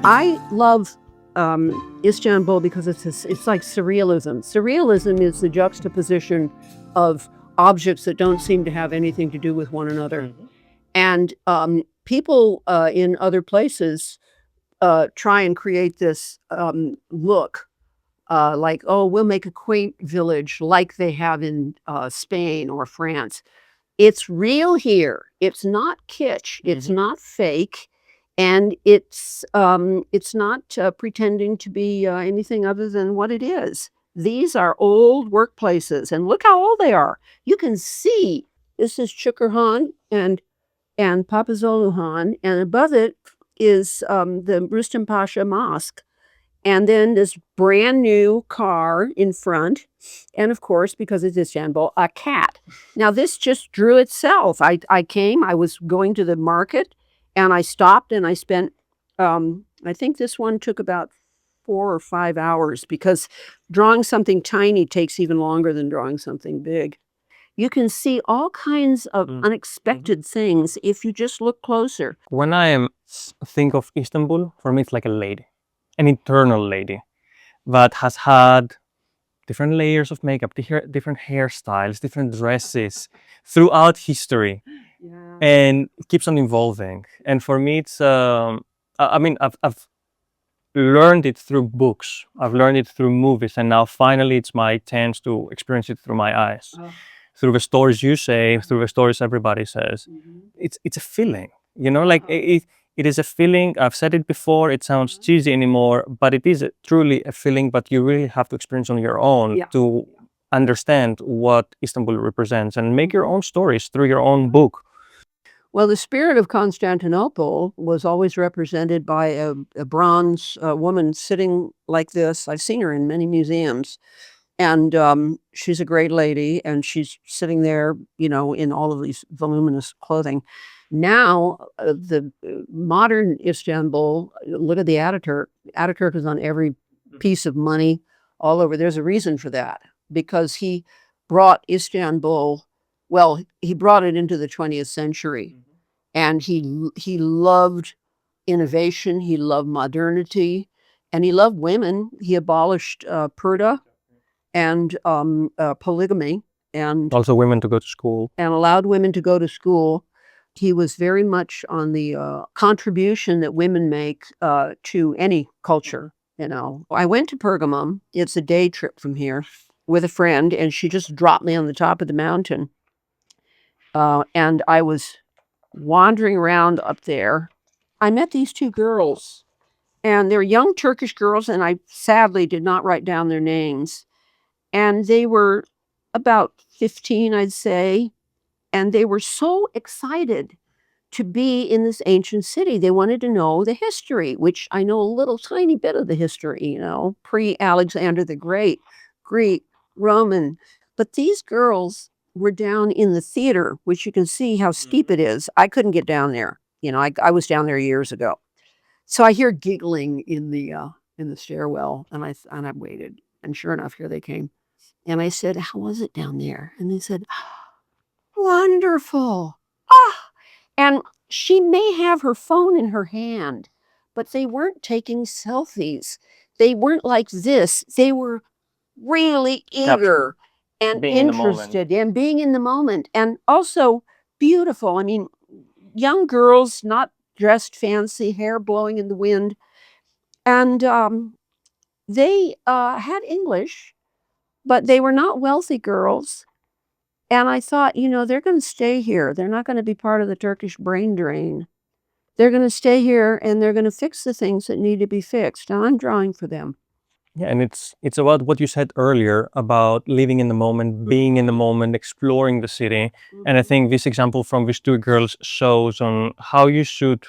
I love Istanbul because it's like surrealism. Surrealism is the juxtaposition of objects that don't seem to have anything to do with one another. Mhm. And people in other places try and create this look like, oh, we'll make a quaint village like they have in Spain or France. It's real here. It's not kitsch. It's Mhm. not fake, and it's not pretending to be anything other than what it is. These are old workplaces, and look how old they are. You can see this is Chukurhan and Papazolu Han, and above it is the Rustam Pasha Mosque. And then this brand new car in front, and of course, because it's Istanbul, a cat. Now this just drew itself. I was going to the market, and I stopped and I spent, I think this one took about 4 or 5 hours because drawing something tiny takes even longer than drawing something big. You can see all kinds of Mhm. unexpected things if you just look closer. When I think of Istanbul, for me it's like a lady, an eternal lady that has had different layers of makeup, different hairstyles, different dresses throughout history, Yeah. and it keeps on evolving. And for me, it's I've learned it through books, I've learned it through movies, and now finally it's my chance to experience it through my eyes, Oh. through the stories you say, through the stories everybody says. Mhm. It's a feeling, like it is a feeling. I've said it before, it sounds cheesy anymore, but it is truly a feeling, but you really have to experience on your own Yeah. to understand what Istanbul represents and make your own stories through your own book. Well, the spirit of Constantinople was always represented by a bronze woman sitting like this. I've seen her in many museums, and she's a great lady, and she's sitting there, in all of these voluminous clothing. Now, the modern Istanbul, look at the Ataturk. Ataturk is on every piece of money all over. There's a reason for that, because he brought Istanbul, well, he brought it into the 20th century. And he loved innovation, he loved modernity, and he loved women. He abolished purdah and polygamy and Also, women to go to school. allowed women to go to school. He was very much on the contribution that women make to any culture. I went to Pergamum. It's a day trip from here with a friend, and she just dropped me on the top of the mountain. And I was wandering around up there. I met these two girls, and they're young Turkish girls, and I sadly did not write down their names. And they were about 15, I'd say, and they were so excited to be in this ancient city. They wanted to know the history, which I know a little tiny bit of the history, pre-Alexander the Great, Greek, Roman. But these girls were down in the theater, which you can see how steep it is. I couldn't get down there. I was down there years ago. So I hear giggling in the stairwell, and I waited, and sure enough, here they came. And I said, "How was it down there?" And they said, "Wonderful." Ah, and she may have her phone in her hand, but they weren't taking selfies. They weren't like this. They were really eager and Being in the moment. interested in being in the moment, and also beautiful. I mean, young girls, not dressed fancy, hair blowing in the wind. And they had English, but they were not wealthy girls. And I thought, they're going to stay here. They're not going to be part of the Turkish brain drain. They're going to stay here, and they're going to fix the things that need to be fixed. And I'm drawing for them. Yeah, and it's about what you said earlier about living in the moment, being in the moment, exploring the city. And I think this example from these two girls shows on how you should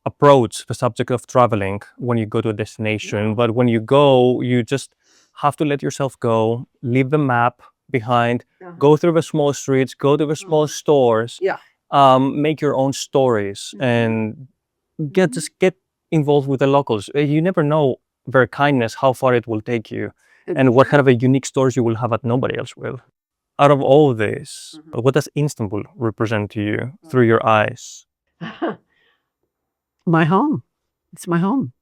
approach the subject of traveling when you go to a destination. But when you go, you just have to let yourself go, leave the map behind, go through the small streets, go to the small stores, Yeah. make your own stories, and just get involved with the locals. You never know their kindness, how far it will take you, and what kind of a unique stories you will have that nobody else will. Out of all this, what does Istanbul represent to you through your eyes? My home. It's my home.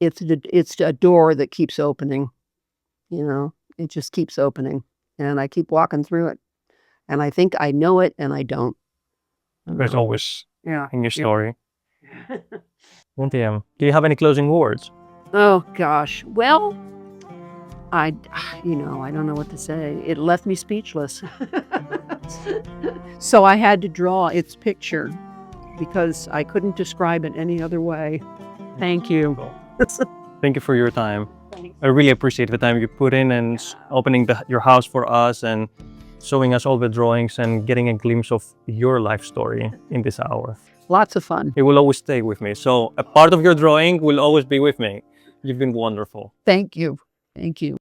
It's it's a door that keeps opening. You know, it just keeps opening, and I keep walking through it, and I think I know it, and I don't. There's always Yeah. in your story. Cynthia, do you have any closing words? Oh gosh. Well, I I don't know what to say. It left me speechless. So I had to draw its picture because I couldn't describe it any other way. Thank you. Thank you for your time. Thanks. I really appreciate the time you put in and opening your house for us and showing us all the drawings and getting a glimpse of your life story in this hour. Lots of fun. It will always stay with me. So a part of your drawing will always be with me. You've been wonderful. Thank you. Thank you.